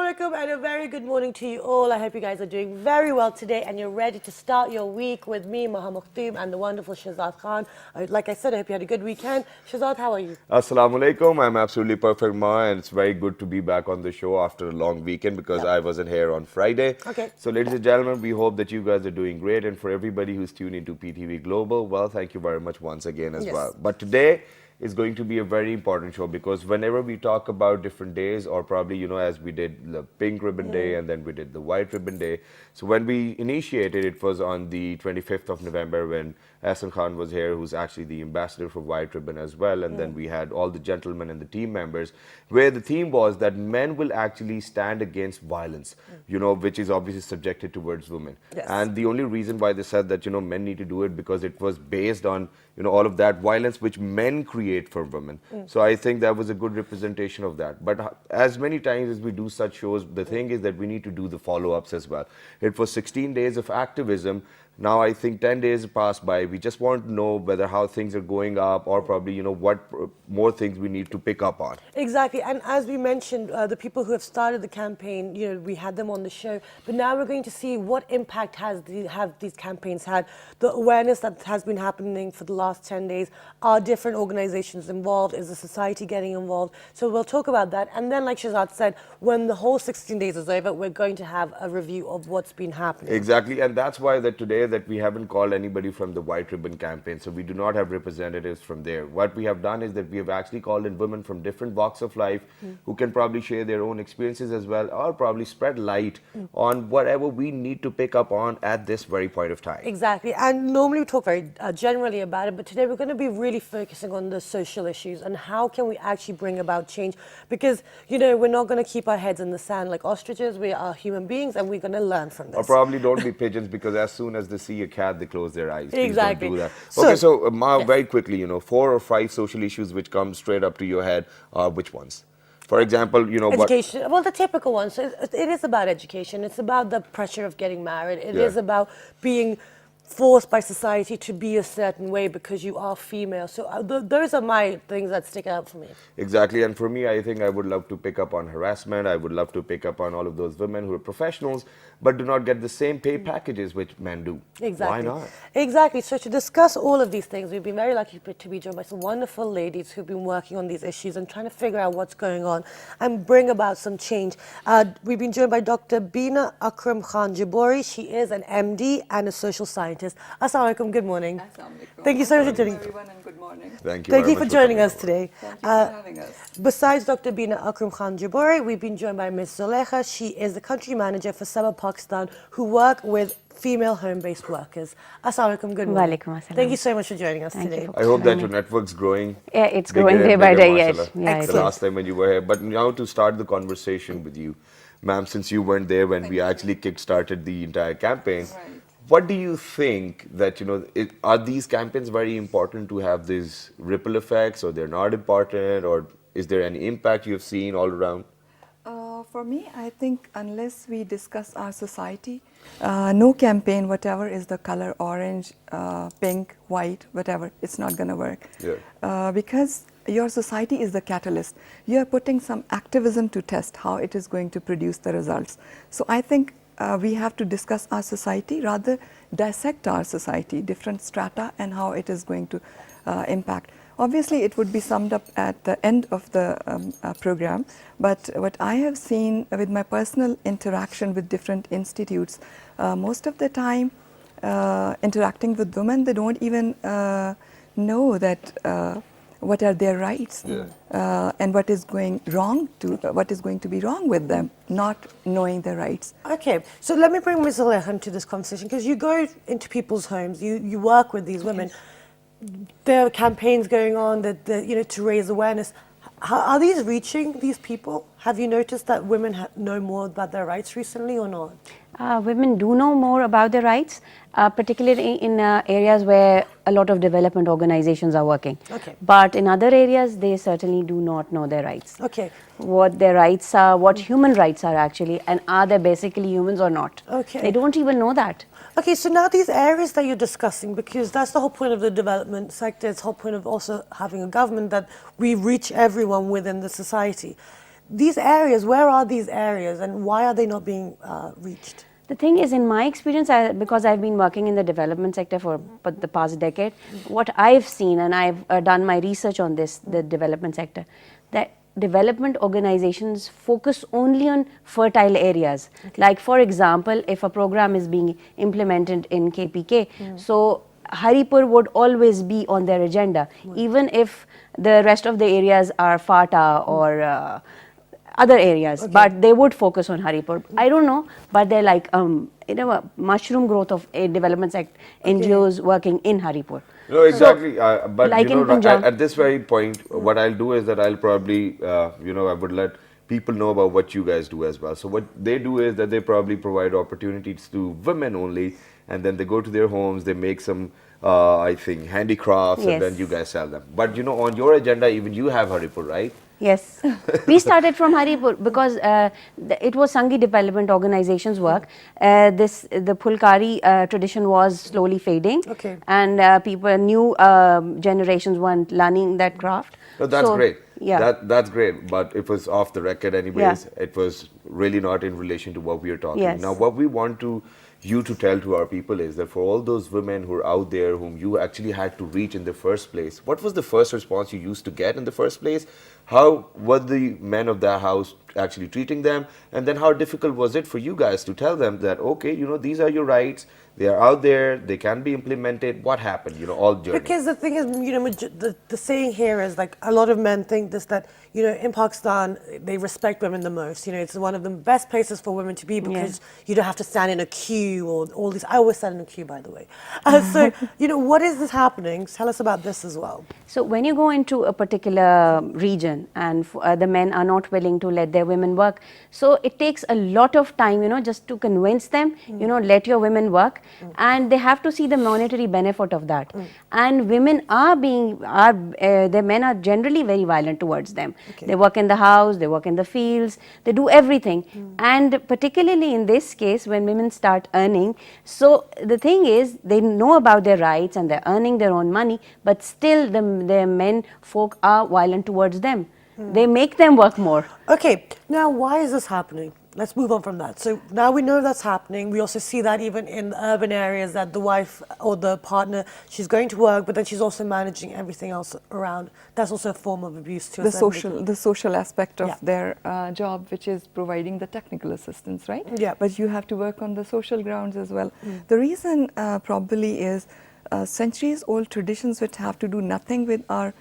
Alaikum and a very good morning to you all. I hope you guys are doing very well today and you're ready to start your week with me, Muhammad Khatib, and the wonderful Shazad Khan. Like I said, I hope you had a good weekend. Shazad, how are you? Assalamu alaikum. I'm absolutely perfect, Ma, and it's very good to be back on the show after a long weekend because I wasn't here on Friday. Okay. So, ladies and gentlemen, we hope that you guys are doing great. And for everybody who's tuned into PTV Global, well, thank you very much once again as well. But today is going to be a very important show because whenever we talk about different days, or probably, you know, as we did the pink ribbon day and then we did the white ribbon day. So when we initiated, it was on the 25th of November when Usman Khan was here, who's actually the ambassador for White Ribbon as well. And then we had all the gentlemen and the team members, where the theme was that men will actually stand against violence, you know, which is obviously subjected towards women. And the only reason why they said that, you know, men need to do it because it was based on, you know, all of that violence which men create for women. So I think that was a good representation of that. But as many times as we do such shows, the thing is that we need to do the follow-ups as well. It was 16 days of activism. Now I think 10 days passed by. We just want to know whether how things are going up or probably, you know, what more things we need to pick up on. Exactly. And as we mentioned, the people who have started the campaign, you know, we had them on the show. But now we're going to see what impact have these campaigns had. The awareness that has been happening for the last 10 days. Are different organizations involved? Is the society getting involved? So we'll talk about that. And then, like Shazad said, when the whole 16 days is over, we're going to have a review of what's been happening. Exactly. And that's why that today that we haven't called anybody from the White Ribbon campaign. So we do not have representatives from there. What we have done is that we have actually called in women from different walks of life who can probably share their own experiences as well, or probably spread light on whatever we need to pick up on at this very point of time. Exactly. And normally we talk very generally about it, but today we're going to be really focusing on the social issues and how can we actually bring about change. Because, you know, we're not going to keep our heads in the sand like ostriches. We are human beings and we're going to learn from this. Or probably don't be pigeons because as soon as they see a cat, they close their eyes. Please Exactly. don't do that. Okay, so Ma, very quickly, you know, 4 or 5 social issues which come straight up to your head, which ones? For example, you know, education. Well, the typical ones. So it is about education. It's about the pressure of getting married. It is about being forced by society to be a certain way because you are female. So those are my things that stick out for me. Exactly. And for me, I think I would love to pick up on harassment. I would love to pick up on all of those women who are professionals but do not get the same pay packages which men do. Exactly. Why not? Exactly. So to discuss all of these things, we've been very lucky to be joined by some wonderful ladies who've been working on these issues and trying to figure out what's going on and bring about some change. We've been joined by Dr. Bina Akram Khan Jabori. She is an MD and a social scientist. Assalamu alaikum. Good morning. Assalamu alaikum. Thank you so much for joining. Everyone, and good morning. Thank you. Thank you for joining us today. Thank you for having us. Besides Dr. Bina Akram Khan Jabori, we've been joined by Ms. Zulekhan. She is the country manager for Sabah Pakistan, who work with female home-based workers. Assalamu alaikum. Good morning. Walaikum assalam. Thank you so much for joining us today. I hope that your network's growing. Yeah, it's growing day by day, yes. Yeah, the last time when you were here. But now to start the conversation with you, ma'am, since you weren't there when we actually kick-started the entire campaign, what do you think that, you know, are these campaigns very important to have these ripple effects, or they're not important, or is there any impact you've seen all around? For me, I think unless we discuss our society, no campaign, whatever is the color, orange, pink, white, whatever, it's not going to work. Because your society is the catalyst. You are putting some activism to test how it is going to produce the results. So I think we have to discuss our society, rather dissect our society, different strata, and how it is going to impact. Obviously, it would be summed up at the end of the program, but what I have seen with my personal interaction with different institutes, most of the time interacting with women, they don't even know that what are their rights and what is going to be wrong with them, not knowing their rights. Okay, so let me bring Ms. Zulekhan to this conversation, because you go into people's homes, you work with these women. There are campaigns going on that you know, to raise awareness. Are these reaching these people? Have you noticed that women know more about their rights recently or not? Women do know more about their rights, particularly in areas where a lot of development organizations are working. Okay. But in other areas, they certainly do not know their rights. Okay. What their rights are, what human rights are actually, and are they basically humans or not? Okay. They don't even know that. Okay, so now these areas that you're discussing, because that's the whole point of the development sector, it's the whole point of also having a government, that we reach everyone within the society. these areas, where are these areas and why are they not being reached? The thing is, in my experience, because I've been working in the development sector for the past decade, what I've seen, and I've done my research on this, the development sector, that development organizations focus only on fertile areas. Like, for example, if a program is being implemented in KPK, so Haripur would always be on their agenda, even if the rest of the areas are FATA or other areas, but they would focus on Haripur. I don't know, but they're like, a mushroom growth of a development NGOs working in Haripur. No, exactly. But like at this very point, what I'll do is that I'll probably, I would let people know about what you guys do as well. So what they do is that they probably provide opportunities to women only, and then they go to their homes, they make some, I think, handicrafts, and then you guys sell them. But on your agenda, even you have Haripur, right? Yes, we started from Haripur because it was Sanghi development organization's work. The Phulkari tradition was slowly fading, and new generations weren't learning that craft. No, that's great. Yeah, that's great. But it was off the record, anyways. It was really not in relation to what we are talking. Now, what we want you to tell to our people is that for all those women who are out there whom you actually had to reach in the first place, what was the first response you used to get in the first place? How were the men of that house actually treating them? And then how difficult was it for you guys to tell them that, okay, these are your rights, they are out there, they can be implemented? What happened, all journey? Because the thing is, the saying here is like a lot of men think this, that, in Pakistan, they respect women the most. It's one of the best places for women to be because you don't have to stand in a queue or all these. I always stand in a queue, by the way. So, what is this happening? Tell us about this as well. So when you go into a particular region and the men are not willing to let their women work, so it takes a lot of time, just to convince them, let your women work, and they have to see the monetary benefit of that. And women their men are generally very violent towards them. They work in the house, they work in the fields, they do everything. And particularly in this case, when women start earning, so the thing is, they know about their rights and they're earning their own money, but still their men folk are violent towards them. They make them work more. Okay, now why is this happening? Let's move on from that. So now we know that's happening. We also see that even in urban areas, that the wife or the partner, she's going to work, but then she's also managing everything else around. That's also a form of abuse too. The social aspect of their job, which is providing the technical assistance, right? Yeah. But you have to work on the social grounds as well. The reason probably is centuries-old traditions which have to do nothing with our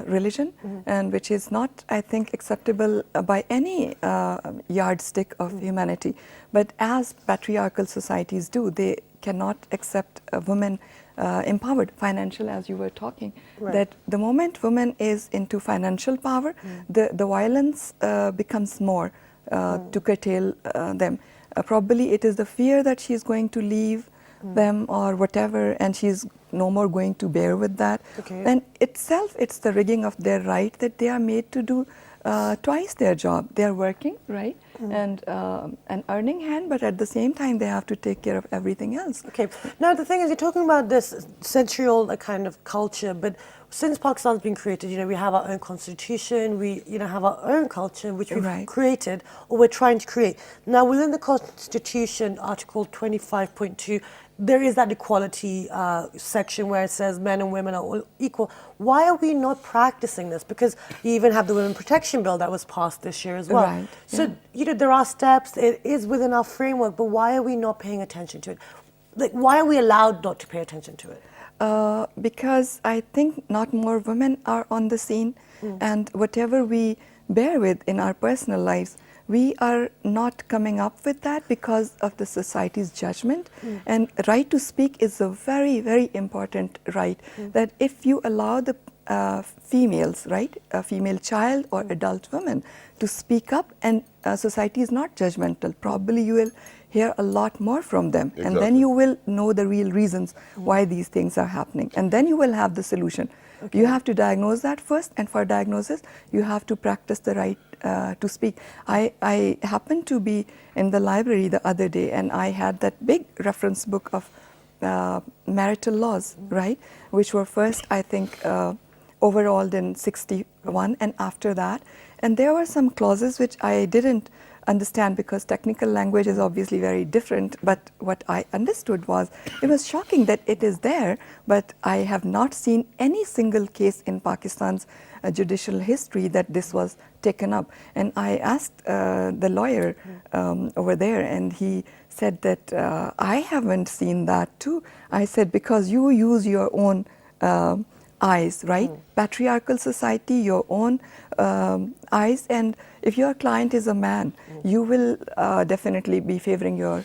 religion, and which is not, I think, acceptable by any yardstick of humanity. But as patriarchal societies do, they cannot accept a woman empowered, financial, as you were talking, that the moment woman is into financial power, the violence becomes more to curtail them. Probably it is the fear that she is going to leave them or whatever, and she's no more going to bear with that. And itself, it's the rigging of their right that they are made to do twice their job. They are working, right, and an earning hand, but at the same time they have to take care of everything else. Okay. Now the thing is, you're talking about this century-old kind of culture, but since Pakistan's been created, we have our own constitution, we have our own culture, which we've created, or we're trying to create. Now within the constitution, Article 25.2, there is that equality section where it says men and women are all equal. Why are we not practicing this? Because you even have the Women Protection Bill that was passed this year as well. So, there are steps, it is within our framework, but why are we not paying attention to it? Like, why are we allowed not to pay attention to it? Because I think not more women are on the scene, and whatever we bear with in our personal lives, we are not coming up with that because of the society's judgment. And right to speak is a very, very important right, that if you allow the females, right, a female child or adult woman to speak up, and society is not judgmental, probably you will hear a lot more from them. And then you will know the real reasons why these things are happening. And then you will have the solution. You have to diagnose that first, and for diagnosis, you have to practice the right to speak. I happened to be in the library the other day, and I had that big reference book of marital laws, right, which were first, I think, overhauled in 61 and after that. And there were some clauses which I didn't understand because technical language is obviously very different, but what I understood was it was shocking that it is there, but I have not seen any single case in Pakistan's judicial history that this was taken up. And I asked the lawyer over there, and he said that I haven't seen that too. I said, because you use your own eyes, right? Patriarchal society, your own eyes, and if your client is a man, you will definitely be favoring your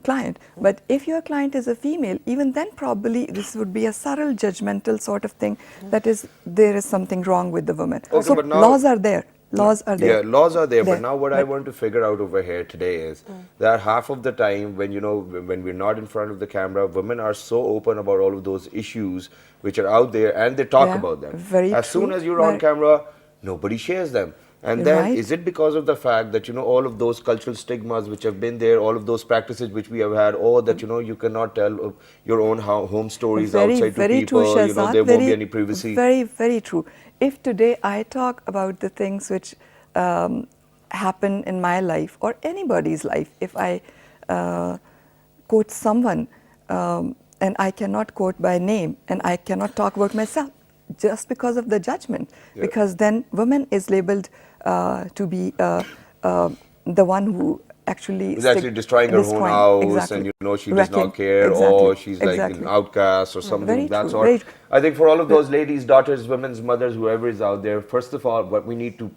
client. But if your client is a female, even then probably this would be a subtle judgmental sort of thing, that is, there is something wrong with the woman. Okay, so but now, laws are there. Laws are there. Yeah, laws are there, but now what I want to figure out over here today is that half of the time when, you know, when we're not in front of the camera, women are so open about all of those issues which are out there, and they talk about them. Very as true. soon as you're on camera, nobody shares them. And then is it because of the fact that, you know, all of those cultural stigmas which have been there, all of those practices which we have had, or that, you know, you cannot tell your own home stories outside to people, true, you know, there won't be any privacy. Very, very true. If today I talk about the things which happen in my life or anybody's life, if I quote someone and I cannot quote by name and I cannot talk about myself just because of the judgment, because then woman is labeled to be the one who actually is actually destroying her own house, and you know she does not care, or she's like an outcast or something of that sort. I think for all of those ladies, daughters, women's mothers, whoever is out there, first of all, what we need to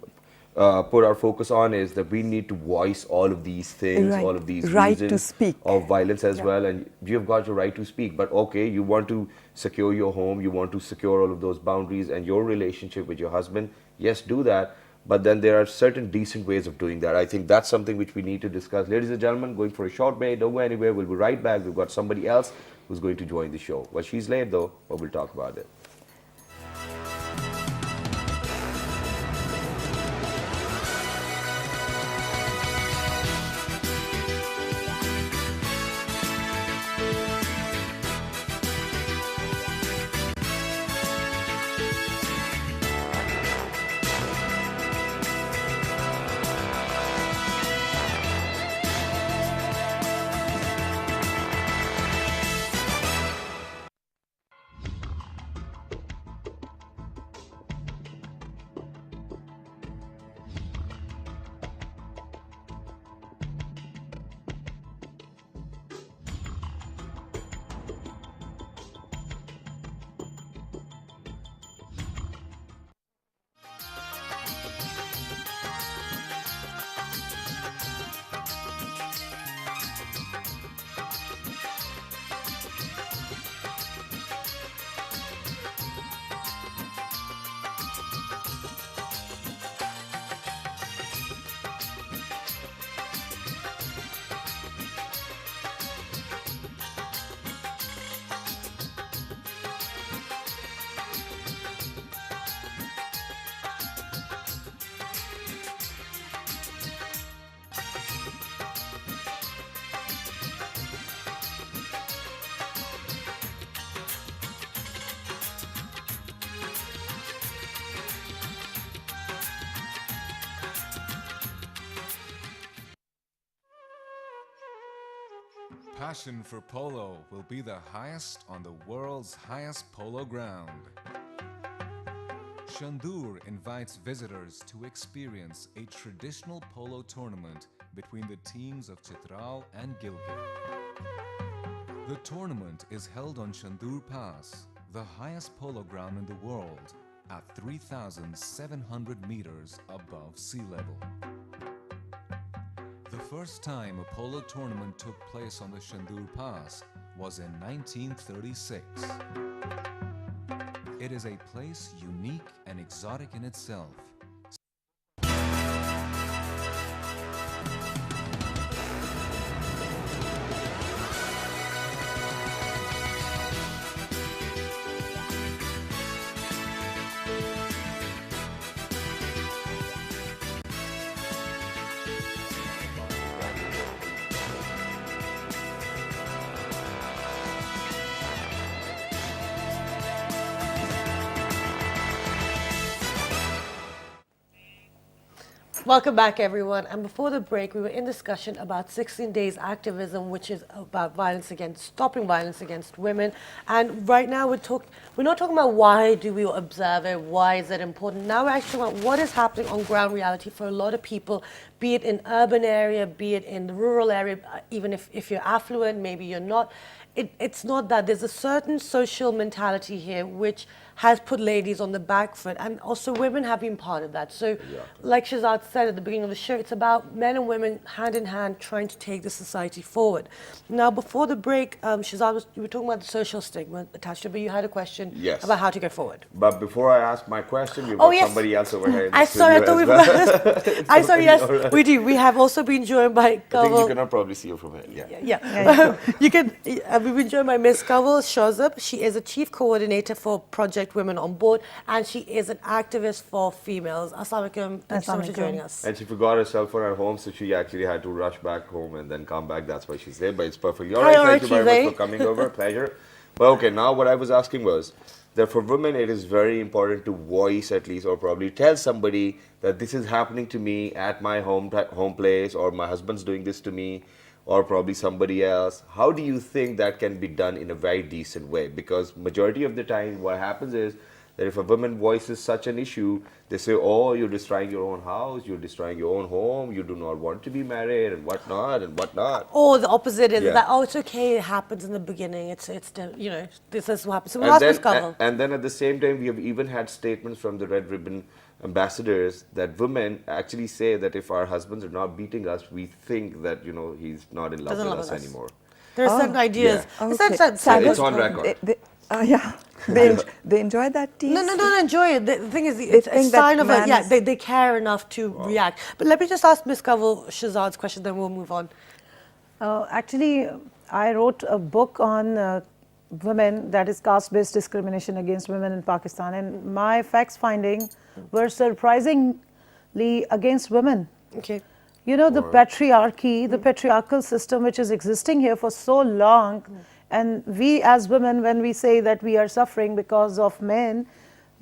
put our focus on is that we need to voice all of these things, all of these reasons of violence as well, and you've got your right to speak. But okay, you want to secure your home, you want to secure all of those boundaries and your relationship with your husband, yes, do that. But then there are certain decent ways of doing that. I think that's something which we need to discuss. Ladies and gentlemen, going for a short break, don't go anywhere, we'll be right back. We've got somebody else who's going to join the show. Well, she's late though, but we'll talk about it. Passion for polo will be the highest on the world's highest polo ground. Shandur invites visitors to experience a traditional polo tournament between the teams of Chitral and Gilgit. The tournament is held on Shandur Pass, the highest polo ground in the world, at 3,700 meters above sea level. The first time a polo tournament took place on the Shandur Pass was in 1936. It is a place unique and exotic in itself. Welcome back, everyone. And before the break, we were in discussion about 16 Days Activism, which is about stopping violence against women. And right now, we're not talking about why do we observe it, why is it important. Now we're actually talking about what is happening on ground reality for a lot of people, be it in urban area, be it in the rural area, even if you're affluent, maybe you're not. It's not that. There's a certain social mentality here which has put ladies on the back foot, and also women have been part of that. So, like Shauzab said at the beginning of the show, it's about men and women hand in hand trying to take the society forward. Now, before the break, Shauzab, you were talking about the social stigma attached to it, but you had a question about how to go forward. But before I ask my question, we've got somebody else over here in the Sorry, I thought we well. I'm sorry, yes, right. We do. We have also been joined by Kanwal. I think you cannot probably see her from here. You can. We've been joined by Ms. Kanwal Shauzab. She is a chief coordinator for Project Women on Board, and she is an activist for females. Assalamu alaikum. Thank you so much for joining us. And she forgot her cell phone at home, so she actually had to rush back home and then come back. That's why she's there, but it's perfectly all right. Thank you very much for coming over. Pleasure. But okay, now what I was asking was that for women, it is very important to voice at least, or probably tell somebody that this is happening to me at my home place, or my husband's doing this to me, or probably somebody else. How do you think that can be done in a very decent way? Because majority of the time what happens is that if a woman voices such an issue, they say, oh, you're destroying your own house, you're destroying your own home, you do not want to be married, and whatnot, and whatnot. Or the opposite is that, oh, it's okay, it happens in the beginning, it's you know, this is what happens. So we'll ask Ms. Kanwal. And then at the same time, we have even had statements from the Red Ribbon ambassadors that women actually say that if our husbands are not beating us, we think that, you know, he's not in love with us anymore. There are certain ideas. It's on record. They enjoy that tease? No, enjoy it. The thing is, it's a sign of they care enough to react. But let me just ask Ms. Kanwal Shauzab's question, then we'll move on. Actually, I wrote a book on women, that is caste-based discrimination against women in Pakistan, and my facts finding were surprisingly against women. Okay. You know, the patriarchy, the patriarchal system which is existing here for so long, and we as women, when we say that we are suffering because of men,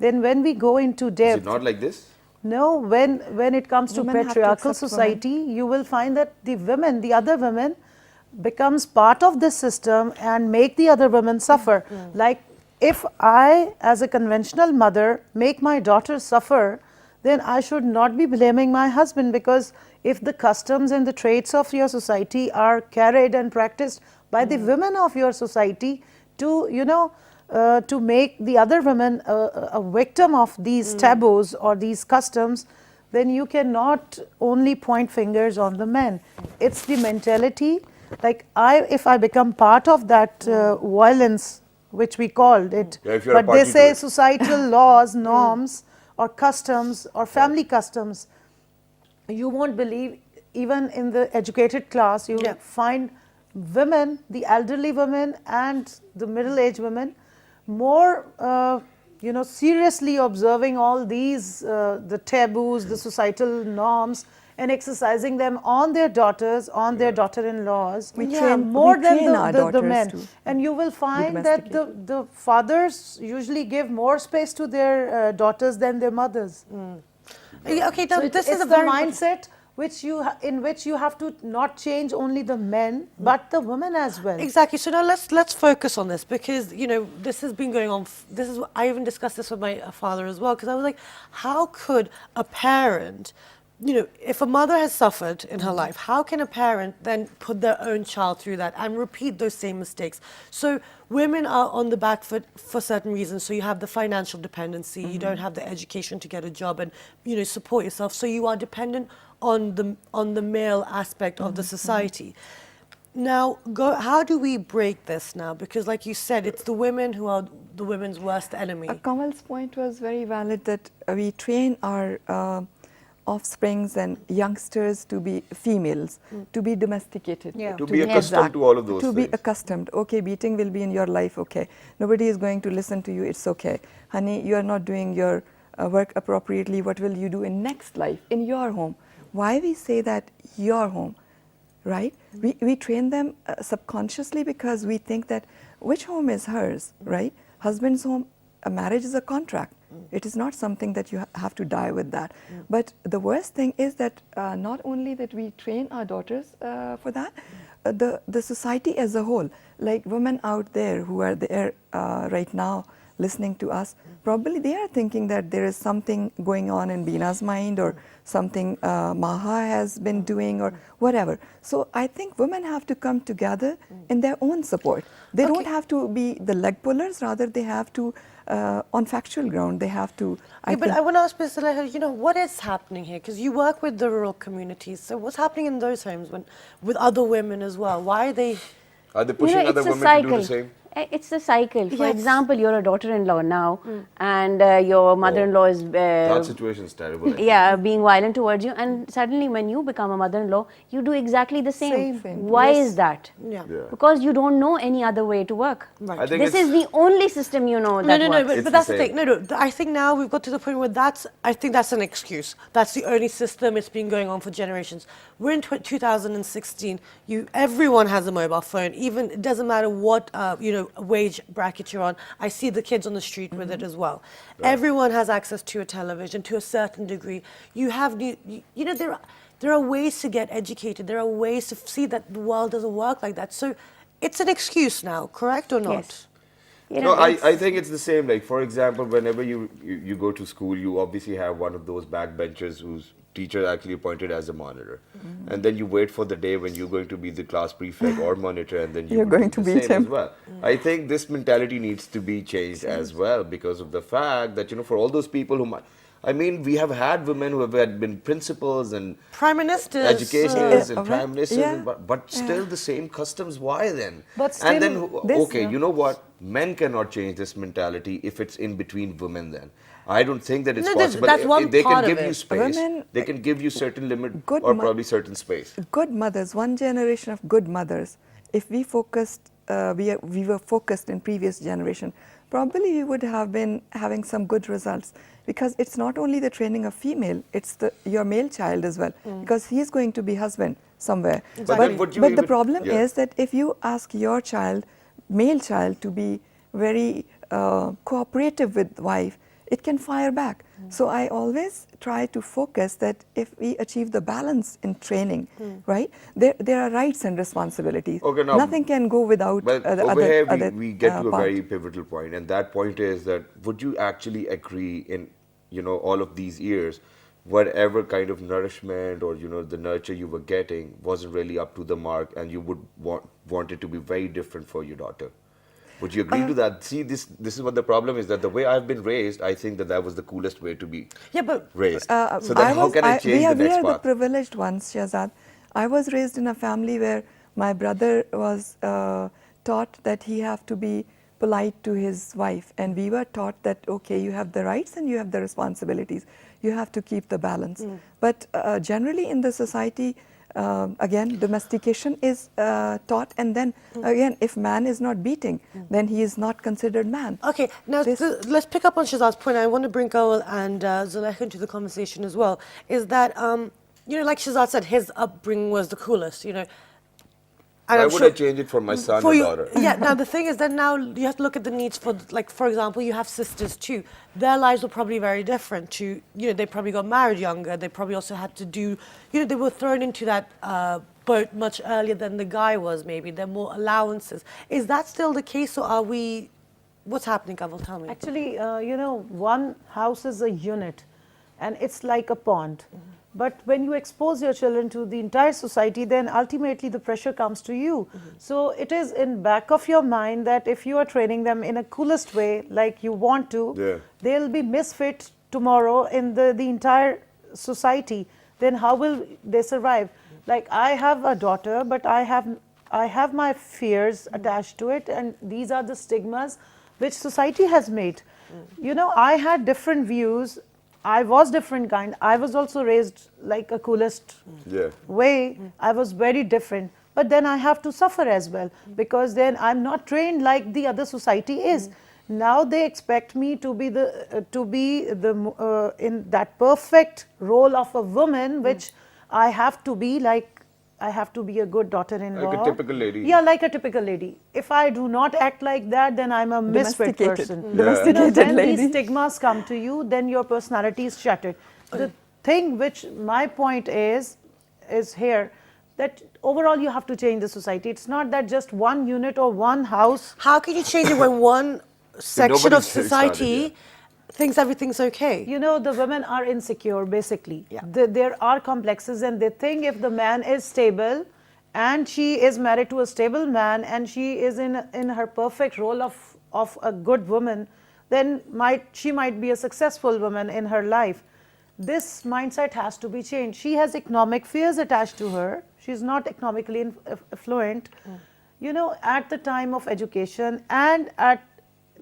then when we go into depth... Is it not like this? No, when it comes to patriarchal society, you will find that the women, the other women, becomes part of this system and make the other women suffer. Like, if I, as a conventional mother, make my daughter suffer, then I should not be blaming my husband, because if the customs and the traits of your society are carried and practiced by the women of your society to, you know, to make the other women a victim of these taboos or these customs, then you cannot only point fingers on the men. It's the mentality. Like, if I become part of that violence, which we called it, but they say societal laws, norms, or customs, or family customs, you won't believe, even in the educated class, you will find women, the elderly women and the middle-aged women, more, you know, seriously observing all these, the taboos, the societal norms, and exercising them on their daughters, on their daughter-in-laws, more than the men. Too. And you will find that the fathers usually give more space to their daughters than their mothers. Okay, so this is a very mindset in which you have to not change only the men, but the women as well. Exactly. So now let's focus on this, because, you know, this has been going on. I even discussed this with my father as well, because I was like, how could a parent, you know, if a mother has suffered in her life, how can a parent then put their own child through that and repeat those same mistakes? So women are on the back foot for certain reasons. So you have the financial dependency, you don't have the education to get a job and, you know, support yourself. So you are dependent on the male aspect of the society. Now, how do we break this now? Because like you said, it's the women who are the women's worst enemy. Kanwal's point was very valid, that we train our offsprings and youngsters to be females, to be domesticated. To be accustomed to all of those things. To be accustomed. Okay, beating will be in your life, okay. Nobody is going to listen to you, it's okay. Honey, you are not doing your work appropriately, what will you do in next life, in your home? Why we say that your home, right? We train them subconsciously, because we think that which home is hers, right? Husband's home, a marriage is a contract. It is not something that you have to die with that. But the worst thing is that not only that we train our daughters for that, the society as a whole, like women out there who are there right now listening to us, probably they are thinking that there is something going on in Bina's mind or something Maha has been doing or whatever. So I think women have to come together in their own support. They don't have to be the leg pullers, rather they have to, on factual ground, they have to, but I want to ask Ms. Zulekhan, you know, what is happening here? Because you work with the rural communities, so what's happening in those homes with other women as well? Why are they... Are they pushing other women to do the same? It's a cycle. For example, you're a daughter-in-law now, and your mother-in-law is that situation is terrible. being violent towards you, and suddenly when you become a mother-in-law, you do exactly the same. Why is that? Because you don't know any other way to work. Right. I think This is the only system you know that works. But that's the thing. No, I think now we've got to the point where I think that's an excuse. That's the only system. It's been going on for generations. We're in 2016. Everyone has a mobile phone. Even it doesn't matter what wage bracket you're on. I see the kids on the street with it as well. Right. Everyone has access to a television to a certain degree. You have, there are ways to get educated. There are ways to see that the world doesn't work like that. So it's an excuse now, correct or not? Yes. No, I think it's the same. Like, for example, whenever you go to school, you obviously have one of those backbenchers whose teacher actually appointed as a monitor. And then you wait for the day when you're going to be the class prefect or monitor, and then you're going to beat him as well. I think this mentality needs to be changed as well, because of the fact that, for all those people who might... I mean, we have had women who have been principals and prime ministers, educators and prime ministers, but still the same customs. Why then? But still, and then, okay, you know what? Men cannot change this mentality if it's in between women. Then I don't think that it's possible. That's one they part can of give it. you space. They can give you certain limit or probably certain space. Good mothers, one generation of good mothers. If we focused, we were focused in previous generation, probably we would have been having some good results, because it's not only the training of female, it's your male child as well, because he is going to be husband somewhere. Exactly. But the problem is that if you ask your child, male child, to be very cooperative with wife, it can fire back. So I always try to focus that if we achieve the balance in training, right, there are rights and responsibilities. Okay, now, nothing can go without but the over other, here we get to a very pivotal point, and that point is that would you actually agree in all of these years, whatever kind of nourishment or the nurture you were getting wasn't really up to the mark, and you would want it to be very different for your daughter? Would you agree to that? See, this is what the problem is, that the way I've been raised, I think that was the coolest way to be raised. So then how can I change the next part? We are the path? privileged ones, Shahzad. I was raised in a family where my brother was taught that he have to be polite to his wife, and we were taught that, okay, you have the rights and you have the responsibilities. You have to keep the balance. But generally in the society, again, domestication is taught, and then again, if man is not beating, then he is not considered man. Okay, now let's pick up on Shahzad's point. I want to bring Kanwal and Zulekhan into the conversation as well. Is that, like Shahzad said, his upbringing was the coolest, Why would I change it for my son and daughter? Yeah, now the thing is that now you have to look at the needs for, like, for example, you have sisters too. Their lives were probably very different to, they probably got married younger. They probably also had to do, they were thrown into that boat much earlier than the guy was maybe. There are more allowances. Is that still the case, or are we, what's happening, Kanwal? Tell me. Actually, one house is a unit, and it's like a pond. But when you expose your children to the entire society, then ultimately the pressure comes to you. So it is in back of your mind that if you are training them in a coolest way, like you want to, they'll be misfit tomorrow in the entire society. Then how will they survive? Like, I have a daughter, but I have my fears attached to it, and these are the stigmas which society has made. I had different views. I was different kind. I was also raised like a coolest way. I was very different. But then I have to suffer as well, because then I'm not trained like the other society is. Now they expect me to be in that perfect role of a woman, which I have to be like I have to be a good daughter-in-law. Like a typical lady. Yeah, like a typical lady. If I do not act like that, then I'm a misfit person. Domesticated When lady. these stigmas come to you, then your personality is shattered. The thing which my point is here, that overall you have to change the society. It's not that just one unit or one house. How can you change it when one section of nobody's started, society thinks everything's okay? You know, the women are insecure, basically. Yeah. There are complexes, and they think if the man is stable and she is married to a stable man and she is in her perfect role of a good woman, then she might be a successful woman in her life. This mindset has to be changed. She has economic fears attached to her. She's not economically affluent. You know, at the time of education, and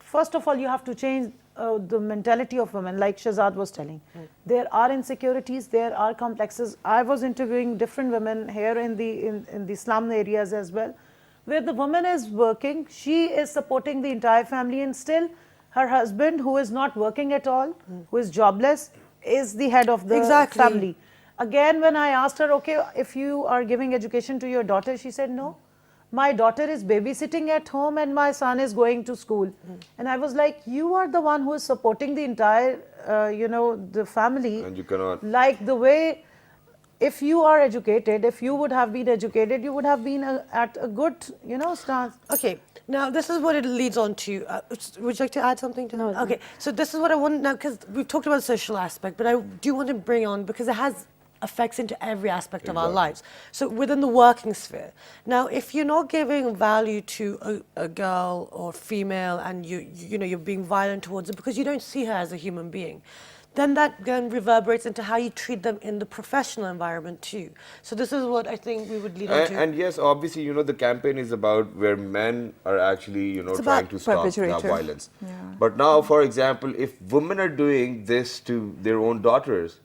first of all, you have to change the mentality of women, like Shahzad was telling. There are insecurities, there are complexes. I was interviewing different women here in the slum areas as well, where the woman is working, she is supporting the entire family, and still her husband, who is not working at all, who is jobless, is the head of the family. Again, when I asked her, okay, if you are giving education to your daughter, she said, no. My daughter is babysitting at home and my son is going to school. And I was like, you are the one who is supporting the entire, the family. And you cannot. Like the way, if you are educated, if you would have been educated, you would have been at a good, stance. Okay, now this is what it leads on to. Would you like to add something to that? No. Okay, so this is what I want now, because we've talked about the social aspect, but I do want to bring on, because it has effects into every aspect of our lives. So within the working sphere. Now, if you're not giving value to a girl or female, and you're being violent towards her because you don't see her as a human being, then that then reverberates into how you treat them in the professional environment too. So this is what I think we would lead on to. And yes, obviously, the campaign is about where men are actually, trying to stop that violence. Yeah. But now, for example, if women are doing this to their own daughters,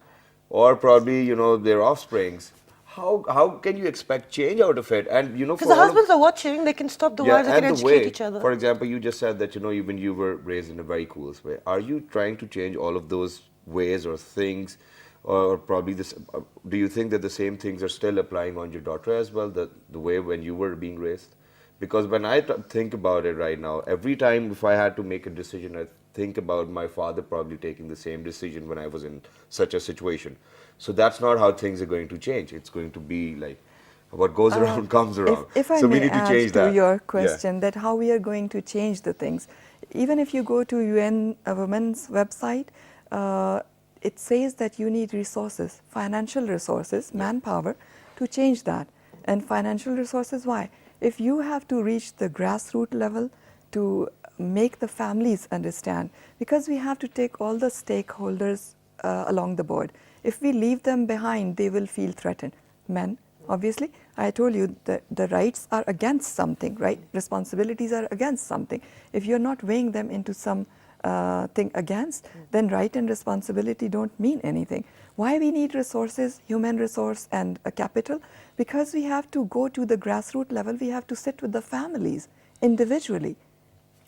or probably, their offsprings, how can you expect change out of it? And, because the husbands are watching, they can stop the wives, they can educate each other. For example, you just said that, even you were raised in a very cool way. Are you trying to change all of those ways or things, or probably this? Do you think that the same things are still applying on your daughter as well, the way when you were being raised? Because when I think about it right now, every time if I had to make a decision, I think about my father probably taking the same decision when I was in such a situation. So that's not how things are going to change. It's going to be like what goes around comes around. If I so may we need to add change to that. your question, that how we are going to change the things. Even if you go to UN Women's website, it says that you need resources, financial resources, manpower, to change that. And financial resources, why? If you have to reach the grassroots level to make the families understand, because we have to take all the stakeholders along the board. If we leave them behind, they will feel threatened. Men, obviously, I told you that the rights are against something, right? Responsibilities are against something. If you're not weighing them into some thing against, then right and responsibility don't mean anything. Why we need resources, human resource and a capital? Because we have to go to the grassroots level, we have to sit with the families individually.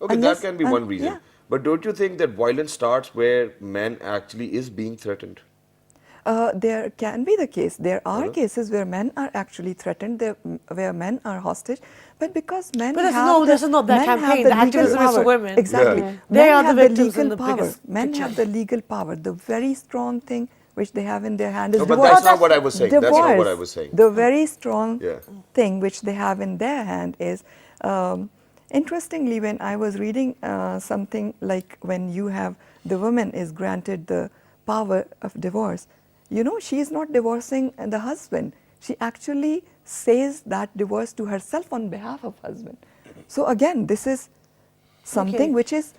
Okay, that can be one reason. Yeah. But don't you think that violence starts where man actually is being threatened? There can be the case. There are cases where men are actually threatened, where men are hostage, but because men this is not that campaign. The activism is for women. Exactly. Yeah. They are the victims in the power. biggest Men picture. have the legal power. The very strong thing which they have in their hand is no, but divorce. that's not what I was saying. That's not what I was saying. The very strong thing which they have in their hand is, interestingly, when I was reading something like when you have the woman is granted the power of divorce, she is not divorcing the husband. She actually says that divorce to herself on behalf of husband. So again, this is something which is,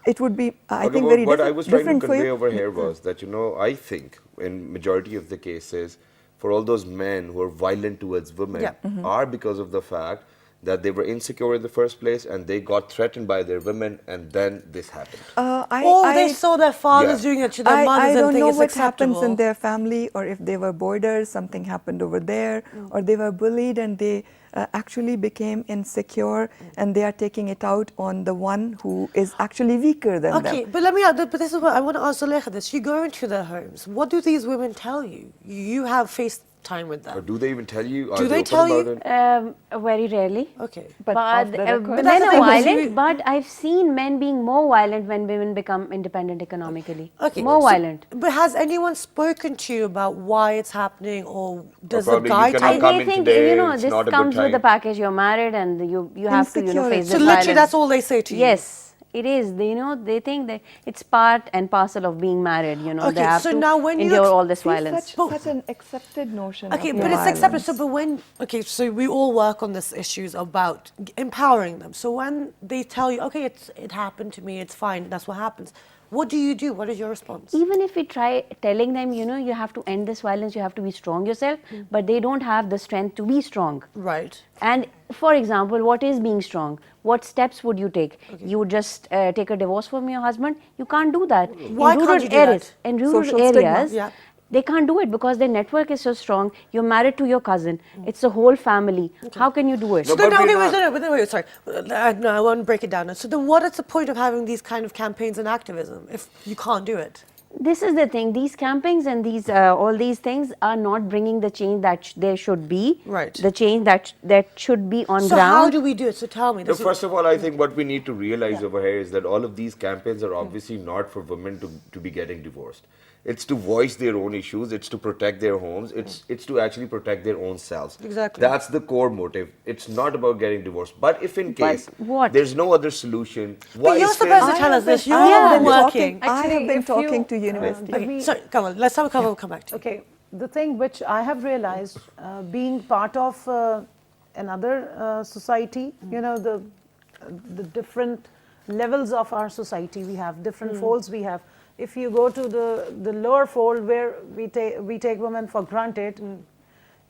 it would be, I think, very different. What I was trying to convey over here was that, I think in majority of the cases, for all those men who are violent towards women are because of the fact that they were insecure in the first place and they got threatened by their women, and then this happened. They saw their fathers doing it to their mothers and think it's acceptable. I don't know what happens in their family, or if they were boarders, something happened over there, or they were bullied and they actually became insecure and they are taking it out on the one who is actually weaker than them. Okay, but this is what I want to ask Zulekhan this. You go into their homes. What do these women tell you? You have faced time with them. Or do they even tell you? Are Do they open tell you? about it? Very rarely. Okay. But off the record. men that's the are thing, violent, but I've seen men being more violent when women become independent economically. Okay. More violent. But has anyone spoken to you about why it's happening, or does the probably you guy cannot tell come you? They in think, today, you know, it's this not a good comes with the time. package. You're married and you have to, Insecurity. face So this literally, violence. that's all they say to you. Yes. It is. They, they think that it's part and parcel of being married. They Okay, have so to now when you endure all this See, violence. such an accepted notion. Okay, of but it's violence. accepted. So, but when, okay, so we all work on these issues about empowering them. So when they tell you, okay, it happened to me, it's fine, that's what happens. What do you do? What is your response? Even if we try telling them, you have to end this violence, you have to be strong yourself, but they don't have the strength to be strong. Right. And for example, what is being strong? What steps would you take? You would just take a divorce from your husband? You can't do that. Why in rural can't you do areas, that? in rural Social stigma. areas, Yeah. they can't do it because their network is so strong. You're married to your cousin. It's a whole family. How can you do it? No, So then, but okay, we're wait, not- no, wait, sorry. No, I want to break it down. So then what is the point of having these kind of campaigns and activism if you can't do it? This is the thing. These campaigns and these all these things are not bringing the change that there should be. Right. The change that should be on So ground. how do we do it? So tell me. No, first of all, I think what we need to realize over here is that all of these campaigns are obviously not for women to be getting divorced. It's to voice their own issues. It's to protect their homes. It's to actually protect their own selves. Exactly. That's the core motive. It's not about getting divorced. But if in case what? there's no other solution, But you're is supposed to fair- tell us this. You're I have been working. talking. I have Actually, been if you, talking to university. Okay, sorry, come on. Let's have a couple. We'll come back to you. Okay, the thing which I have realized, being part of another society, the different levels of our society we have, different folds we have. If you go to the lower fold where we take women for granted,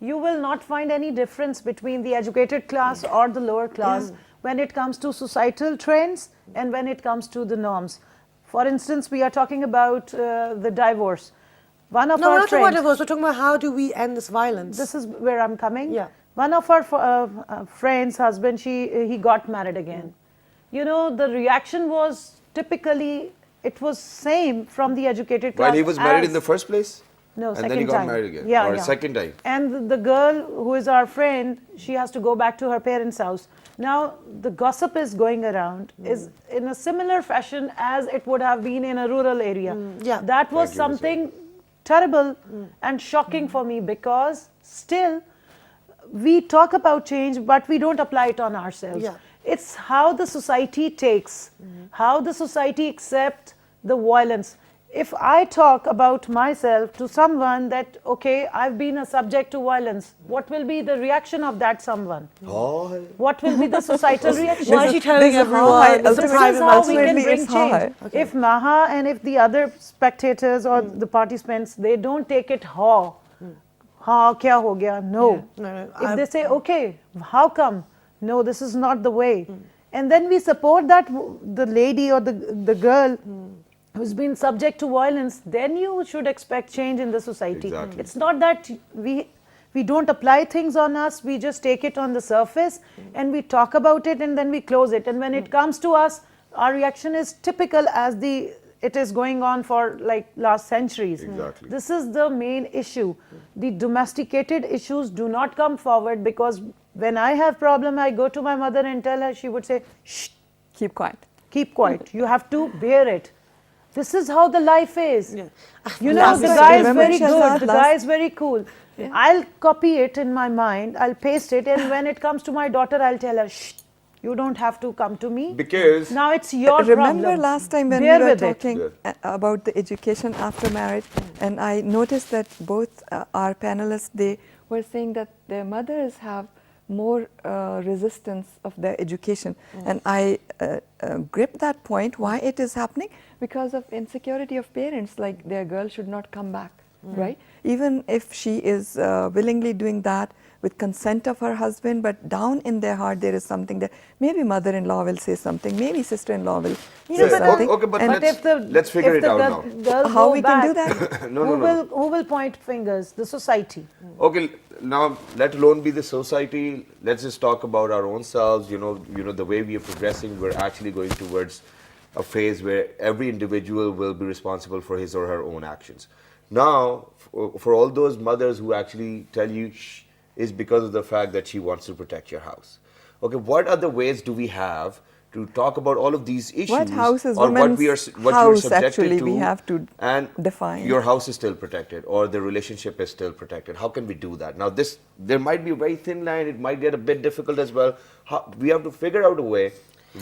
you will not find any difference between the educated class or the lower class when it comes to societal trends and when it comes to the norms. For instance, we are talking about the divorce. One of No, we're our not talking about friends, divorce. We're talking about how do we end this violence. this is where I'm coming. Yeah. One of our friends' husband, he got married again. The reaction was typically, it was same from the educated class. While he was married in as- the first place? No, and second then he got time. married again? Yeah, or yeah. second time? And the girl who is our friend, she has to go back to her parents' house. Now, the gossip is going around is in a similar fashion as it would have been in a rural area. Yeah. That was Thank you, something terrible and shocking for me, because still we talk about change, but we don't apply it on ourselves. Yeah. It's how the society takes, how the society accepts the violence. If I talk about myself to someone that, okay, I've been a subject to violence, what will be the reaction of that someone? Oh. What will be the societal reaction? Why is she telling This is everyone? high. This is a This private is how we matter. can Ultimately, bring it's change. high. If Maha and if the other spectators or the participants, they don't take it how kya ho gaya? No. No, If they say, okay, how come? No, this is not the way. And then we support that the lady or the girl who's been subject to violence, then you should expect change in the society. Exactly. It's not that we don't apply things on us, we just take it on the surface and we talk about it and then we close it. And when it comes to us, our reaction is typical as it is going on for like last centuries. Exactly. This is the main issue. The domesticated issues do not come forward, because when I have problem, I go to my mother and tell her, she would say, shh, Keep quiet. keep quiet. You have to bear it. This is how the life is. Yeah. You know, Last the time, guy is remember very Shahzad, good, the last- guy is very cool. I'll copy it in my mind, I'll paste it, and when it comes to my daughter, I'll tell her, shh, you don't have to come to me. Because Now it's your Remember problem. last time when Bear we were with it. talking about the education after marriage, and I noticed that both our panelists, they were saying that their mothers have more resistance of their education. And I gripped that point, why it is happening, because of insecurity of parents, like their girl should not come back, right? Even if she is willingly doing that with consent of her husband, but down in their heart there is something that maybe mother-in-law will say something, maybe sister-in-law will say something. okay, but And let's figure it out now. Girls how go we can do back, that? Who will point fingers? The society. Okay, now let alone be the society, let's just talk about our own selves. The way we are progressing, we're actually going towards a phase where every individual will be responsible for his or her own actions. Now, for all those mothers who actually tell you shh, is because of the fact that she wants to protect your house. Okay, what other ways do we have to talk about all of these issues? What house is or what we are, what you're house subjected actually to, we have to and define. Your house is still protected, or the relationship is still protected. How can we do that? Now, there might be a very thin line. It might get a bit difficult as well. We have to figure out a way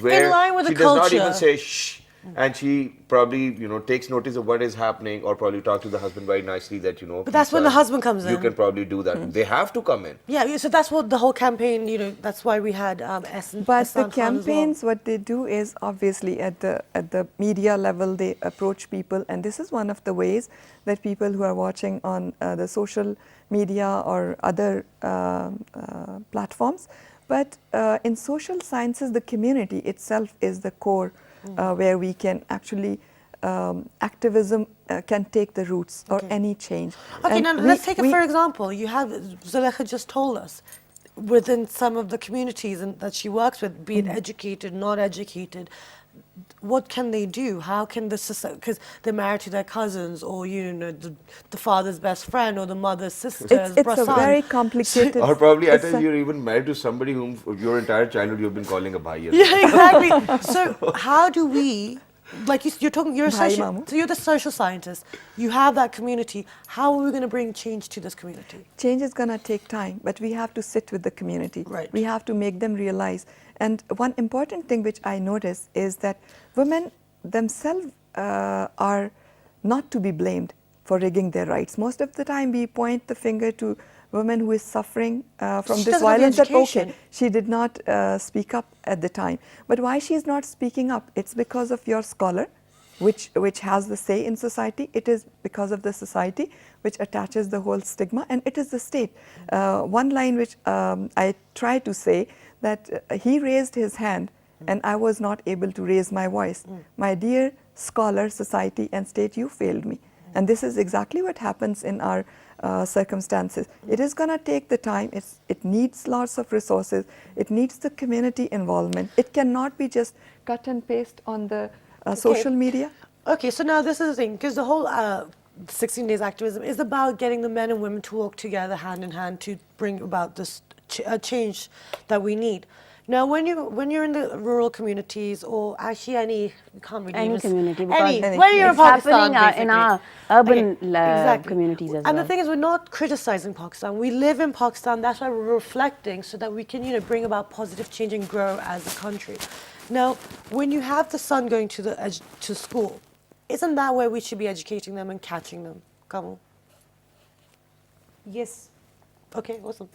where In line with she the does not culture. even say shh, and she probably takes notice of what is happening, or probably talk to the husband very nicely that But that's when the husband comes you in. can probably do that. They have to come in. Yeah, so that's what the whole campaign, that's why we had Essence. But the campaigns, what they do is obviously at the media level, they approach people, and this is one of the ways that people who are watching on the social media or other platforms. But in social sciences, the community itself is the core where we can actually activism can take the roots or any change. Okay, And now let's take it for example. You have, Zulekhan just told us, within some of the communities that she works with, be it educated, not educated, what can they do? How can the society, because they're married to their cousins, or the father's best friend, or the mother's sister's it's a very complicated. Or probably at times you're even married to somebody whom your entire childhood you've been calling a bhai. Yeah, exactly. So how do we, like you're talking, you're a Bhai social, Mamu. so you're the social scientist. You have that community. How are we going to bring change to this community? Change is going to take time, but we have to sit with the community. Right. We have to make them realize. And one important thing which I notice is that women themselves are not to be blamed for rigging their rights. Most of the time we point the finger to women who is suffering from She this doesn't have the violence, that education. okay, she did not speak up at the time. But why she is not speaking up? It's because of your scholar, which has the say in society. It is because of the society which attaches the whole stigma, and it is the state. One line which I try to say, that he raised his hand and I was not able to raise my voice. My dear scholar, society and state, you failed me. And this is exactly what happens in our circumstances. It is going to take the time. It needs lots of resources. It needs the community involvement. It cannot be just cut and paste on the social media. Okay, so now this is the thing, because the whole 16 Days Activism is about getting the men and women to work together hand in hand to bring about this change that we need. Now, when you're in the rural communities, or actually you can't really Any community, when you're in it's Pakistan, happening in our urban exactly. communities as well. And the thing is, we're not criticizing Pakistan. We live in Pakistan. That's why we're reflecting, so that we can bring about positive change and grow as a country. Now, when you have the son going to school, isn't that where we should be educating them and catching them? Kanwal? Yes. Okay, awesome.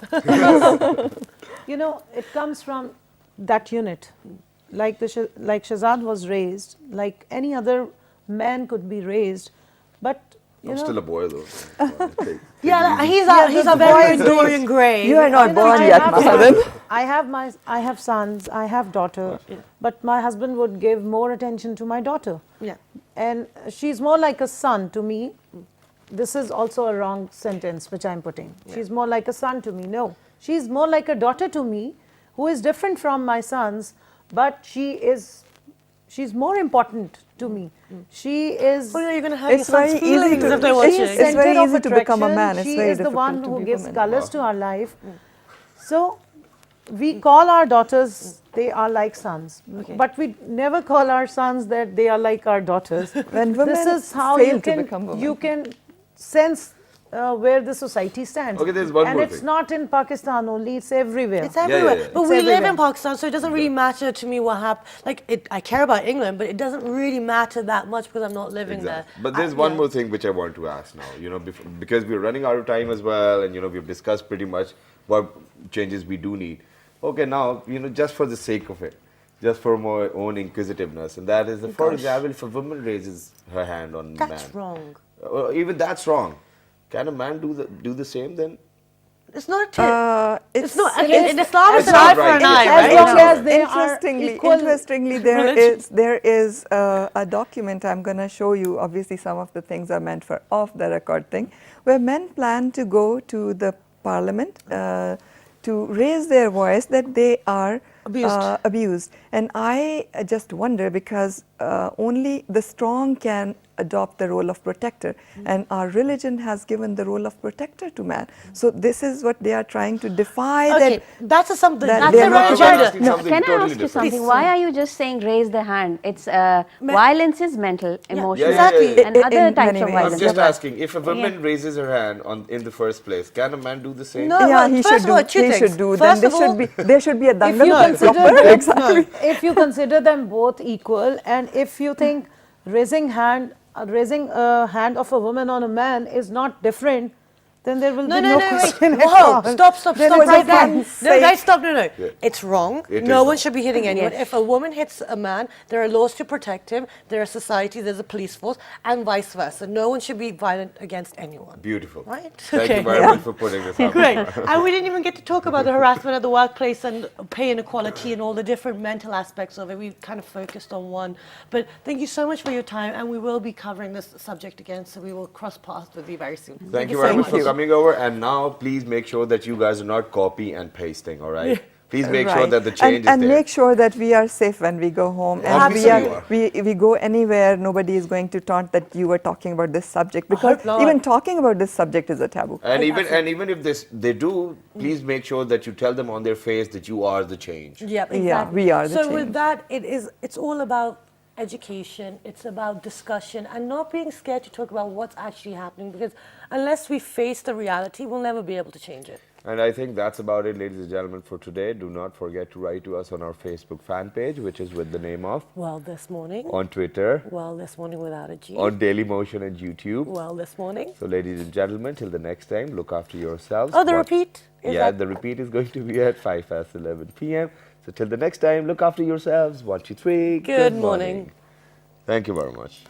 It comes from that unit. Like Shahzad was raised, like any other man could be raised, but I'm still a boy though. Yeah, he's a very Dorian Gray. You are not born yet, Maharan. I have sons, I have daughter, but my husband would give more attention to my daughter. Yeah. And she's more like a son to me. This is also a wrong sentence which I'm putting. Yeah. She's more like a son to me. No, she's more like a daughter to me, who is different from my sons, but she's more important to me. She is. Oh, you're going to have It's very easy to. It's very easy to become a man. It's she very is the difficult one to who be gives woman. colors to our life. So we call our daughters, they are like sons, but we never call our sons that they are like our daughters. When women this is how fail to become women. you can sense where the society stands. Okay, there's one and more it's thing. not in Pakistan only, it's everywhere. It's everywhere. Yeah. But It's we live everywhere. in Pakistan, so it doesn't really matter to me what happened. Like, I care about England, but it doesn't really matter that much because I'm not living there. But there's one more thing which I want to ask now, because we're running out of time as well, and, we've discussed pretty much what changes we do need. Okay, now, just for the sake of it, just for my own inquisitiveness, and that is, for example, if a woman raises her hand on a man. That's wrong. Even that's wrong. Can a man do the same then? It's not a tip. It's not. it Okay, is- in Islam, it's it's an not eye for right. an eye, As right? long as they are equal Interestingly, there is a document I'm going to show you. Obviously, some of the things are meant for off the record thing, where men plan to go to the parliament to raise their voice that they are abused. And I just wonder, because only the strong can adopt the role of protector, and our religion has given the role of protector to man. So this is what they are trying to defy. Okay, that's something. that That's they're a not wrong protected. agenda. No. Can I Totally ask you different. something? Please. Why are you just saying raise the hand? It's violence is mental, emotional, exactly. and other In types many of ways. violence. I'm just You're right. asking, if a woman raises her hand in the first place, can a man do the same? No, Yeah, well, he first should of do. all, two He things. should do. First Then of all, there should be a If you dangal consider proper. them, Exactly. if you consider them both equal, and if you think raising a hand of a woman on a man is not different, then there will no, be no, no no, wait. question at Whoa, all. stop Then right it's there. a fun No, sake. guys, stop, no. Yeah. It's wrong. It No is one wrong. should be hitting anyone. Yes. If a woman hits a man, there are laws to protect him, there is society, there's a police force, and vice versa. No one should be violent against anyone. Beautiful. Right? Thank Okay. you very much for putting this out. Great. And we didn't even get to talk about the harassment at the workplace and pay inequality and all the different mental aspects of it. We kind of focused on one. But thank you so much for your time, and we will be covering this subject again, so we will cross paths with you very soon. Thank you very much for coming over. And now, please make sure that you guys are not copy and pasting, all right? Please make sure Right. that the change and is there. make sure that we are safe when we go home, and Obviously we go anywhere. Nobody is going to taunt that you were talking about this subject, because hope not. even talking about this subject is a taboo. And even if they do, please make sure that you tell them on their face that you are the change. Yeah, exactly. Yeah, we are the So change. with that, it's all about education, it's about discussion, and not being scared to talk about what's actually happening, because unless we face the reality, we'll never be able to change it. And I think that's about it, ladies and gentlemen, for today. Do not forget to write to us on our Facebook fan page, which is with the name of, Well, this morning. on Twitter, Well, this morning without a G. on Daily Motion and YouTube. Well, this morning. So, ladies and gentlemen, till the next time, look after yourselves. Oh, the repeat? Is Yeah, that- the repeat is going to be at 5 past 11 p.m. So, till the next time, look after yourselves. 1, 2, 3. Good morning. Thank you very much.